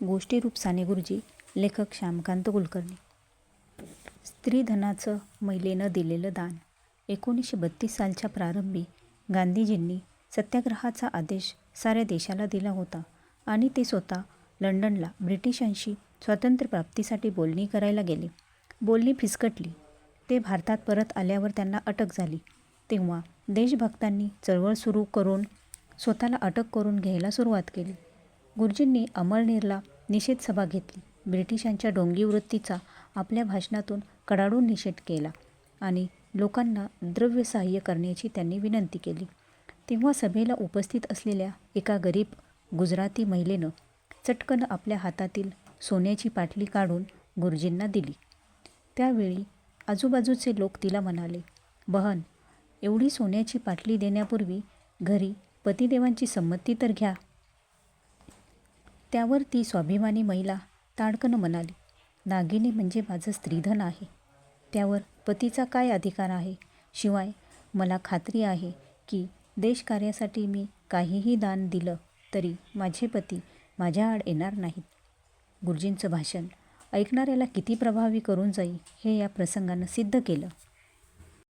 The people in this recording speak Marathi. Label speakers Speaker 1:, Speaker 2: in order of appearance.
Speaker 1: गोष्टीरूप साने गुरुजी. लेखक श्यामकांत कुलकर्णी. स्त्रीधनाचं महिलेनं दिलेलं दान. 1932 सालच्या प्रारंभी गांधीजींनी सत्याग्रहाचा आदेश साऱ्या देशाला दिला होता आणि ते स्वतः लंडनला ब्रिटिशांशी स्वातंत्र्यप्राप्तीसाठी बोलणी करायला गेले. बोलणी फिसकटली. ते भारतात परत आल्यावर त्यांना अटक झाली. तेव्हा देशभक्तांनी चळवळ सुरू करून स्वतःला अटक करून घ्यायला सुरुवात केली. गुरुजींनी अमळनेरला निषेध सभा घेतली. ब्रिटिशांच्या ढोंगी वृत्तीचा आपल्या भाषणातून कडाडून निषेध केला आणि लोकांना द्रव्य सहाय्य करण्याची त्यांनी विनंती केली. तेव्हा सभेला उपस्थित असलेल्या एका गरीब गुजराती महिलेनं चटकन आपल्या हातातील सोन्याची पाटली काढून गुरुजींना दिली. त्यावेळी आजूबाजूचे लोक तिला म्हणाले, "बहन, एवढी सोन्याची पाटली देण्यापूर्वी घरी पतिदेवांची संमती तर घ्या." त्यावर ती स्वाभिमानी महिला ताडकन म्हणाली, "दागिने म्हणजे माझं स्त्रीधन आहे. त्यावर पतीचा काय अधिकार आहे? शिवाय मला खात्री आहे की देशकार्यासाठी मी काहीही दान दिलं तरी माझे पती माझ्या आड येणार नाहीत." गुरुजींचं भाषण ऐकणाऱ्याला किती प्रभावी करून जाईल हे या प्रसंगानं सिद्ध केलं.